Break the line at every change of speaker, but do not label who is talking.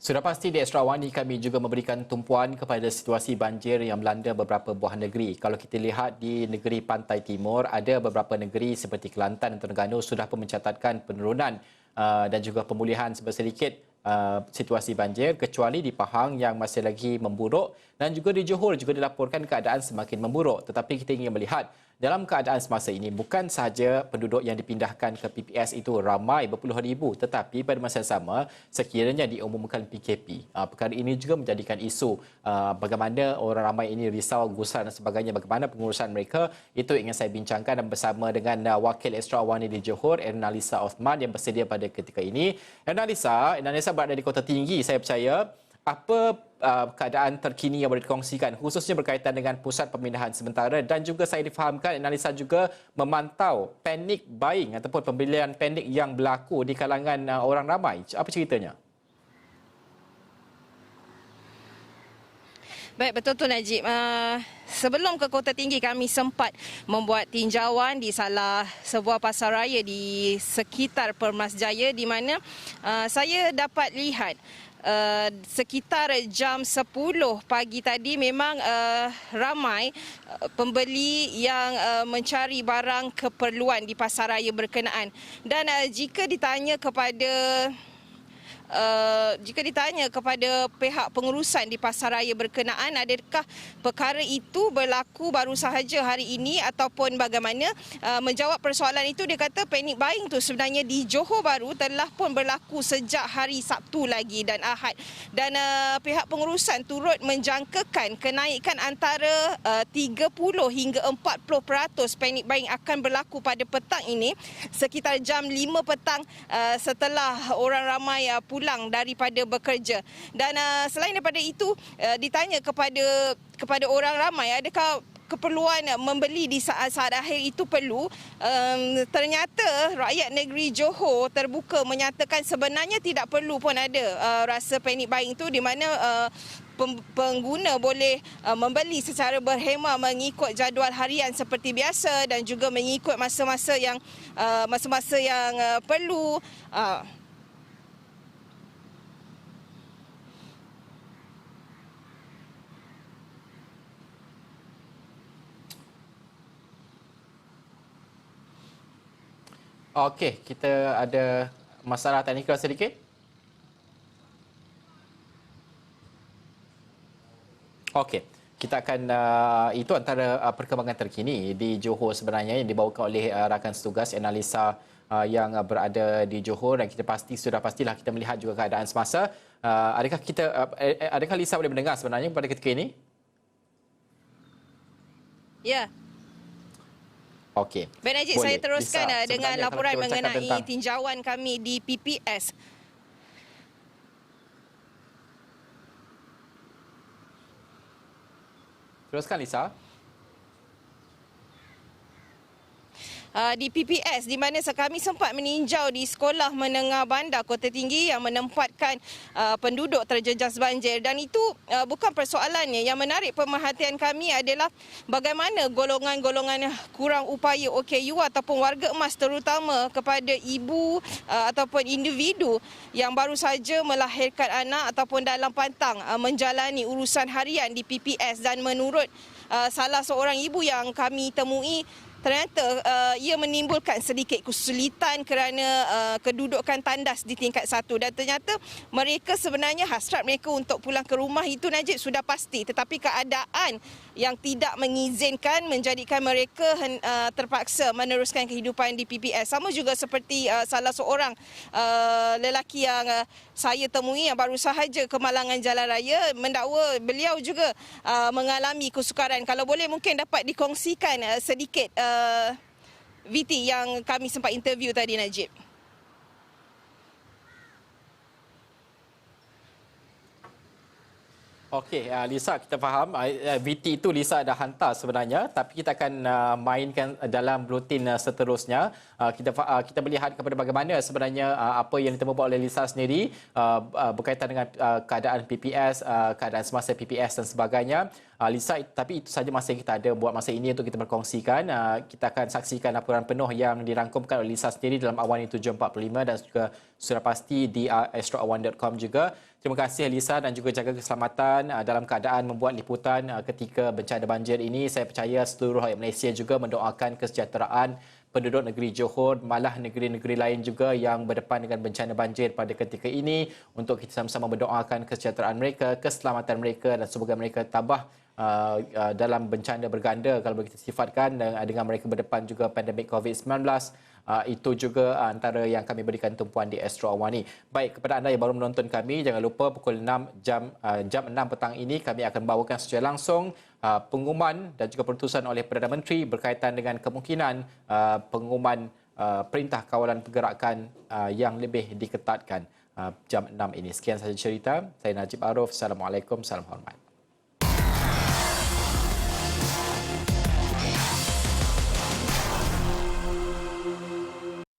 Sudah pasti di Extra One ini kami juga memberikan tumpuan kepada situasi banjir yang melanda beberapa buah negeri. Kalau kita lihat di negeri Pantai Timur, ada beberapa negeri seperti Kelantan dan Terengganu sudah pun mencatatkan penurunan dan juga pemulihan sedikit situasi banjir, kecuali di Pahang yang masih lagi memburuk, dan juga di Johor juga dilaporkan keadaan semakin memburuk. Tetapi kita ingin melihat dalam keadaan semasa ini bukan sahaja penduduk yang dipindahkan ke PPS itu ramai berpuluh ribu, tetapi pada masa yang sama sekiranya diumumkan PKP, perkara ini juga menjadikan isu bagaimana orang ramai ini risau, gusar dan sebagainya, bagaimana pengurusan mereka. Itu ingin saya bincangkan bersama dengan wakil Extra One di Johor, Ernalisa Osman, yang bersedia pada ketika ini. Ernalisa berada di Kota Tinggi, saya percaya. Apa keadaan terkini yang boleh dikongsikan, khususnya berkaitan dengan pusat pemindahan sementara, dan juga saya difahamkan analisa juga memantau panic buying ataupun pembelian panik yang berlaku di kalangan orang ramai. Apa ceritanya?
Baik, betul-betul Najib. Sebelum ke Kota Tinggi, kami sempat membuat tinjauan di salah sebuah pasaraya di sekitar Permas Jaya, di mana saya dapat lihat sekitar jam 10 pagi tadi memang ramai pembeli yang mencari barang keperluan di pasaraya berkenaan. Dan jika ditanya kepada pihak pengurusan di pasaraya berkenaan, adakah perkara itu berlaku baru sahaja hari ini ataupun bagaimana, menjawab persoalan itu dia kata panic buying tu sebenarnya di Johor Bahru telah pun berlaku sejak hari Sabtu lagi dan Ahad, dan pihak pengurusan turut menjangkakan kenaikan antara 30 hingga 40% panic buying akan berlaku pada petang ini sekitar jam 5 petang setelah orang ramai pulang daripada bekerja. Dan selain daripada itu, ditanya kepada orang ramai adakah keperluan membeli di saat-saat akhir itu perlu. Ternyata rakyat negeri Johor terbuka menyatakan sebenarnya tidak perlu pun ada rasa panic buying itu, di mana pengguna boleh membeli secara berhemah mengikut jadual harian seperti biasa dan juga mengikut masa-masa yang perlu.
Okey, kita ada masalah teknikal sedikit. Okey, kita akan itu antara perkembangan terkini di Johor sebenarnya yang dibawakan oleh rakan setugas analisa yang berada di Johor, dan sudah pastilah kita melihat juga keadaan semasa. Adakah Lisa boleh mendengar sebenarnya pada ketika ini?
Ya.
Okey.
Baik Najib, saya teruskan
Lisa,
dengan laporan mengenai
tentang
tinjauan kami di PPS.
Teruskan Lisa.
Di PPS, di mana kami sempat meninjau di Sekolah Menengah Bandar Kota Tinggi yang menempatkan penduduk terjejas banjir, dan itu bukan persoalannya. Yang menarik pemerhatian kami adalah bagaimana golongan-golongan kurang upaya OKU ataupun warga emas, terutama kepada ibu ataupun individu yang baru saja melahirkan anak ataupun dalam pantang menjalani urusan harian di PPS. Dan menurut salah seorang ibu yang kami temui, ternyata ia menimbulkan sedikit kesulitan kerana kedudukan tandas di tingkat 1, dan ternyata mereka sebenarnya hasrat mereka untuk pulang ke rumah itu Najib sudah pasti, tetapi keadaan yang tidak mengizinkan menjadikan mereka terpaksa meneruskan kehidupan di PPS. Sama juga seperti salah seorang lelaki yang saya temui yang baru sahaja ke Malangan Jalan Raya, mendakwa beliau juga mengalami kesukaran. Kalau boleh mungkin dapat dikongsikan sedikit VT yang kami sempat interview tadi Najib.
Okey, Lisa, kita faham VT itu Lisa dah hantar sebenarnya, tapi kita akan mainkan dalam rutin seterusnya. Kita melihat kepada bagaimana sebenarnya apa yang ditemukan oleh Lisa sendiri berkaitan dengan keadaan PPS, keadaan semasa PPS dan sebagainya. Lisa, tapi itu saja masa yang kita ada buat masa ini untuk kita berkongsikan. Kita akan saksikan laporan penuh yang dirangkumkan oleh Lisa sendiri dalam Awani 745 dan juga sudah pasti di astroawan.com juga. Terima kasih Lisa dan juga jaga keselamatan dalam keadaan membuat liputan ketika bencana banjir ini. Saya percaya seluruh rakyat Malaysia juga mendoakan kesejahteraan penduduk negeri Johor, malah negeri-negeri lain juga yang berdepan dengan bencana banjir pada ketika ini, untuk kita sama-sama mendoakan kesejahteraan mereka, keselamatan mereka dan semoga mereka tabah dalam bencana berganda kalau boleh kita sifatkan, dengan mereka berdepan juga pandemik COVID-19. Itu juga antara yang kami berikan tumpuan di Astro Awani. Baik, kepada anda yang baru menonton kami, jangan lupa pukul 6 jam 6 petang ini kami akan bawakan secara langsung pengumuman dan juga perutusan oleh Perdana Menteri berkaitan dengan kemungkinan pengumuman perintah kawalan pergerakan yang lebih diketatkan jam 6 ini. Sekian sahaja cerita. Saya Najib Arif. Assalamualaikum. Salam hormat.